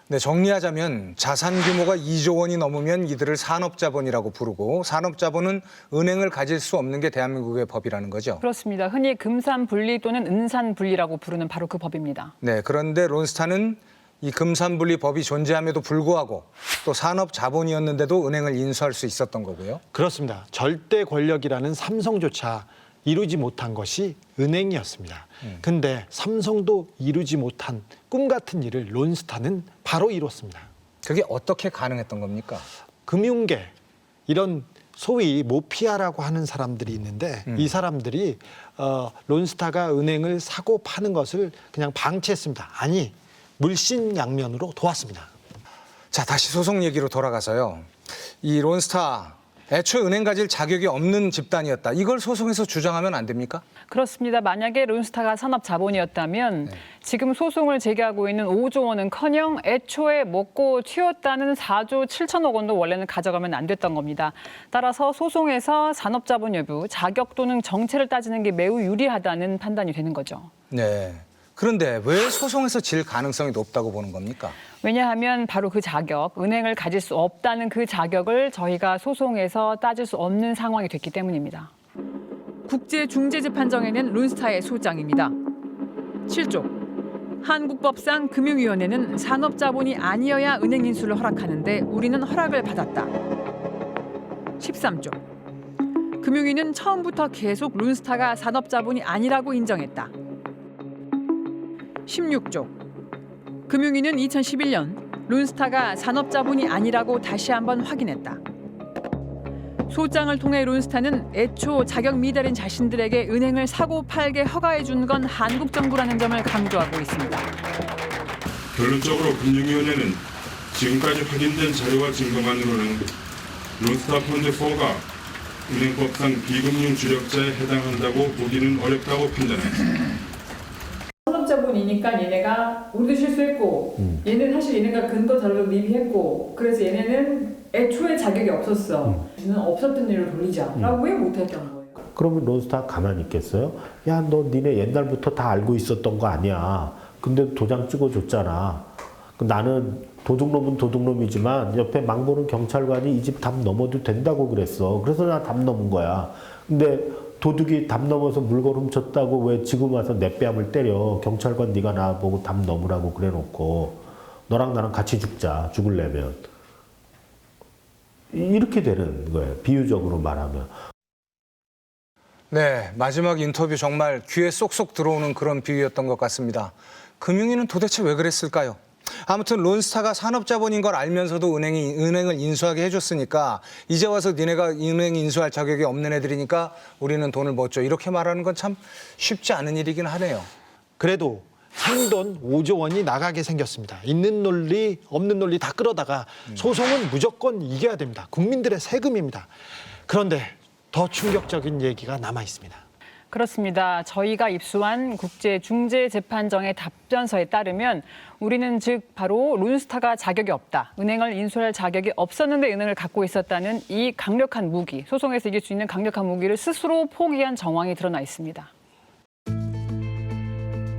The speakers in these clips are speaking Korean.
네, 정리하자면 자산 규모가 2조 원이 넘으면 이들을 산업자본이라고 부르고 산업자본은 은행을 가질 수 없는 게 대한민국의 법이라는 거죠. 그렇습니다. 흔히 금산분리 또는 은산분리라고 부르는 바로 그 법입니다. 네, 그런데 론스타는 이 금산분리 법이 존재함에도 불구하고 또 산업자본이었는데도 은행을 인수할 수 있었던 거고요. 그렇습니다. 절대 권력이라는 삼성조차 이루지 못한 것이 은행이었습니다. 근데 삼성도 이루지 못한 꿈 같은 일을 론스타는 바로 이뤘습니다. 그게 어떻게 가능했던 겁니까? 금융계, 이런 소위 모피아라고 하는 사람들이 있는데 이 사람들이 론스타가 은행을 사고 파는 것을 그냥 방치했습니다. 아니, 물신양면으로 도왔습니다. 자, 다시 소송 얘기로 돌아가서요. 이 론스타 애초에 은행 가질 자격이 없는 집단이었다. 이걸 소송에서 주장하면 안 됩니까? 그렇습니다. 만약에 론스타가 산업자본이었다면 지금 소송을 제기하고 있는 5조 원은커녕 애초에 먹고 튀었다는 4조 7천억 원도 원래는 가져가면 안 됐던 겁니다. 따라서 소송에서 산업자본 여부, 자격 또는 정체를 따지는 게 매우 유리하다는 판단이 되는 거죠. 네. 그런데 왜 소송에서 질 가능성이 높다고 보는 겁니까? 왜냐하면 바로 그 자격, 은행을 가질 수 없다는 그 자격을 저희가 소송에서 따질 수 없는 상황이 됐기 때문입니다. 국제중재재판정에는 론스타의 소장입니다. 7조. 한국법상 금융위원회는 산업자본이 아니어야 은행 인수를 허락하는데 우리는 허락을 받았다. 13조. 금융위는 처음부터 계속 론스타가 산업자본이 아니라고 인정했다. 16조. 금융위는 2011년 론스타가 산업자본이 아니라고 다시 한번 확인했다. 소장을 통해 론스타는 애초 자격 미달인 자신들에게 은행을 사고 팔게 허가해 준 건 한국 정부라는 점을 강조하고 있습니다. 결론적으로 금융위원회는 지금까지 확인된 자료와 증거만으로는 론스타 펀드4가 은행법상 비금융 주력자에 해당한다고 보기는 어렵다고 판단했습니다. 산업자본이니까 얘네가 우리도 실수했고 얘는 사실 얘네가 근거 자료를 미비했고 그래서 얘네는 애초에 자격이 없었어. 우리는 없었던 일을 돌리자라고 왜 못했던 거예요? 그러면 론스타 가만히 있겠어요? 야, 너 니네 옛날부터 다 알고 있었던 거 아니야. 근데 도장 찍어줬잖아. 나는 도둑놈은 도둑놈이지만 옆에 망보는 경찰관이 이 집 담 넘어도 된다고 그랬어. 그래서 나 담 넘은 거야. 근데 도둑이 담 넘어서 물건 훔쳤다고 왜 지금 와서 내 뺨을 때려. 경찰관 네가 나보고 담 넘으라고 그래놓고 너랑 나랑 같이 죽자. 죽을래면. 이렇게 되는 거예요. 비유적으로 말하면. 네, 마지막 인터뷰 정말 귀에 쏙쏙 들어오는 그런 비유였던 것 같습니다. 금융위는 도대체 왜 그랬을까요? 아무튼 론스타가 산업자본인 걸 알면서도 은행을 인수하게 해줬으니까 이제 와서 니네가 은행 인수할 자격이 없는 애들이니까 우리는 돈을 못 줘. 이렇게 말하는 건 참 쉽지 않은 일이긴 하네요. 그래도 생돈 5조 원이 나가게 생겼습니다. 있는 논리, 없는 논리 다 끌어다가 소송은 무조건 이겨야 됩니다. 국민들의 세금입니다. 그런데 더 충격적인 얘기가 남아 있습니다. 그렇습니다. 저희가 입수한 국제중재재판정의 답변서에 따르면 우리는 즉 바로 론스타가 자격이 없다. 은행을 인수할 자격이 없었는데 은행을 갖고 있었다는 이 강력한 무기, 소송에서 이길 수 있는 강력한 무기를 스스로 포기한 정황이 드러나 있습니다.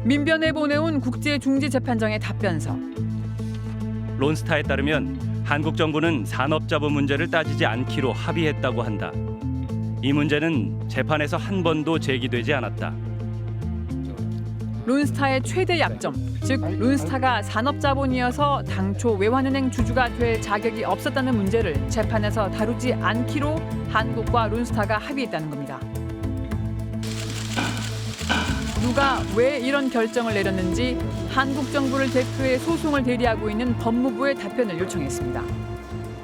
민변에 보내온 국제중재재판정의 답변서. 론스타에 따르면 한국 정부는 산업자본 문제를 따지지 않기로 합의했다고 한다. 이 문제는 재판에서 한 번도 제기되지 않았다. 론스타의 최대 약점, 즉 론스타가 산업자본이어서 당초 외환은행 주주가 될 자격이 없었다는 문제를 재판에서 다루지 않기로 한국과 론스타가 합의했다는 겁니다. 누가 왜 이런 결정을 내렸는지 한국 정부를 대표해 소송을 대리하고 있는 법무부의 답변을 요청했습니다.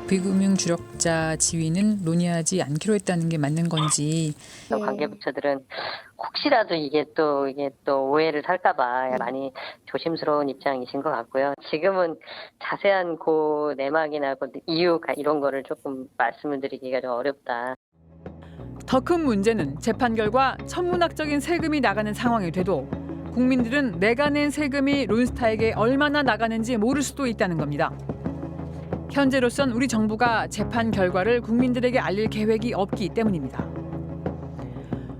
비금융 주력자 지위는 논의하지 않기로 했다는 게 맞는 건지. 관계부처들은 혹시라도 이게 또 오해를 살까봐 많이 조심스러운 입장이신 것 같고요. 지금은 자세한 그 내막이나 그 이유 이런 거를 조금 말씀을 드리기가 좀 어렵다. 더 큰 문제는 재판 결과 천문학적인 세금이 나가는 상황이 돼도 국민들은 내가 낸 세금이 론스타에게 얼마나 나가는지 모를 수도 있다는 겁니다. 현재로선 우리 정부가 재판 결과를 국민들에게 알릴 계획이 없기 때문입니다.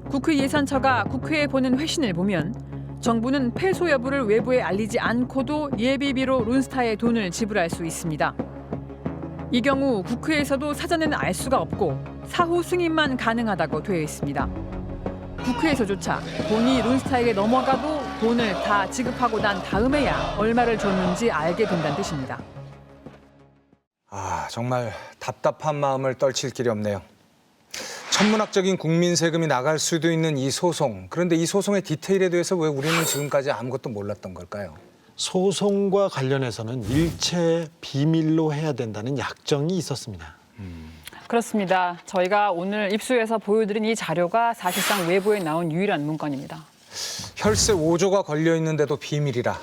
국회 예산처가 국회에 보낸 회신을 보면 정부는 패소 여부를 외부에 알리지 않고도 예비비로 론스타에 돈을 지불할 수 있습니다. 이 경우 국회에서도 사전에는 알 수가 없고 사후 승인만 가능하다고 되어 있습니다. 국회에서조차 돈이 론스타에게 넘어가도 돈을 다 지급하고 난 다음에야 얼마를 줬는지 알게 된다는 뜻입니다. 아, 정말 답답한 마음을 떨칠 길이 없네요. 천문학적인 국민 세금이 나갈 수도 있는 이 소송. 그런데 이 소송의 디테일에 대해서 왜 우리는 지금까지 아무것도 몰랐던 걸까요? 소송과 관련해서는 일체 비밀로 해야 된다는 약정이 있었습니다. 그렇습니다. 저희가 오늘 입수해서 보여드린 이 자료가 사실상 외부에 나온 유일한 문건입니다. 혈세 5조가 걸려 있는데도 비밀이라.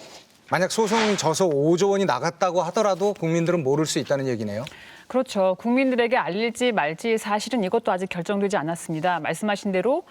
만약 소송이 져서 5조 원이 나갔다고 하더라도 국민들은 모를 수 있다는 얘기네요. 그렇죠. 국민들에게 알릴지 말지 사실은 이것도 아직 결정되지 않았습니다. 말씀하신 대로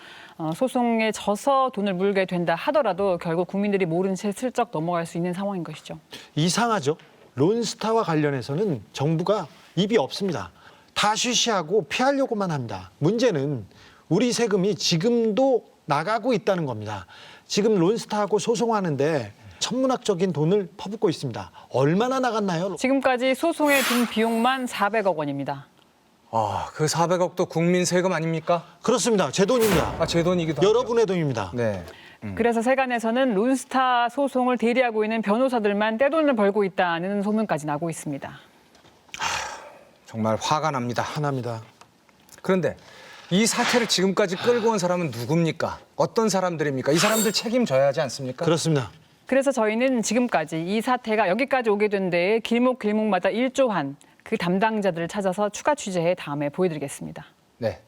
소송에 져서 돈을 물게 된다 하더라도 결국 국민들이 모른 채 슬쩍 넘어갈 수 있는 상황인 것이죠. 이상하죠? 론스타와 관련해서는 정부가 입이 없습니다. 다 쉬쉬하고 피하려고만 합니다. 문제는 우리 세금이 지금도 나가고 있다는 겁니다. 지금 론스타하고 소송하는데 천문학적인 돈을 퍼붓고 있습니다. 얼마나 나갔나요? 지금까지 소송에 든 비용만 400억 원입니다. 아, 그 400억도 국민 세금 아닙니까? 그렇습니다. 제 돈입니다. 아, 제 돈이기도 하죠. 여러분의 돈입니다. 네. 그래서 세간에서는 론스타 소송을 대리하고 있는 변호사들만 떼돈을 벌고 있다는 소문까지 나고 있습니다. 정말 화가 납니다. 하나입니다. 그런데 이 사태를 지금까지 끌고 온 사람은 누굽니까? 어떤 사람들입니까? 이 사람들 책임져야 하지 않습니까? 그렇습니다. 그래서 저희는 지금까지 이 사태가 여기까지 오게 된 데에 길목길목마다 일조한 그 담당자들을 찾아서 추가 취재해 다음에 보여드리겠습니다. 네.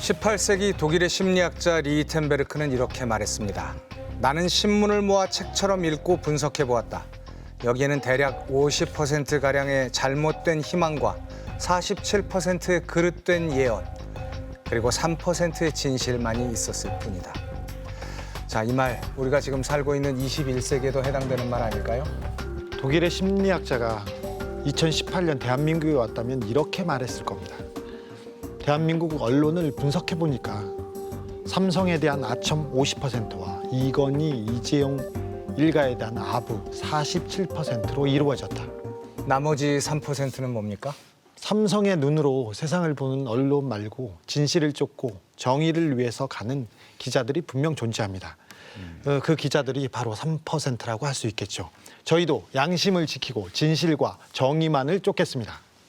18세기 독일의 심리학자 리히텐베르크는 이렇게 말했습니다. 나는 신문을 모아 책처럼 읽고 분석해 보았다. 여기에는 대략 50%가량의 잘못된 희망과 47%의 그릇된 예언, 그리고 3%의 진실만이 있었을 뿐이다. 자, 이 말 우리가 지금 살고 있는 21세기에도 해당되는 말 아닐까요? 독일의 심리학자가 2018년 대한민국에 왔다면 이렇게 말했을 겁니다. 대한민국 언론을 분석해 보니까 삼성에 대한 아첨 50%와 이건희, 이재용 일가에 대한 아부 47%로 이루어졌다. 나머지 3%는 뭡니까? 삼성의 눈으로 세상을 보는 언론 말고 진실을 쫓고 정의를 위해서 가는 기자들이 분명 존재합니다. 그 기자들이 바로 3%라고 할 수 있겠죠. 저희도 양심을 지키고 진실과 정의만을 쫓겠습니다.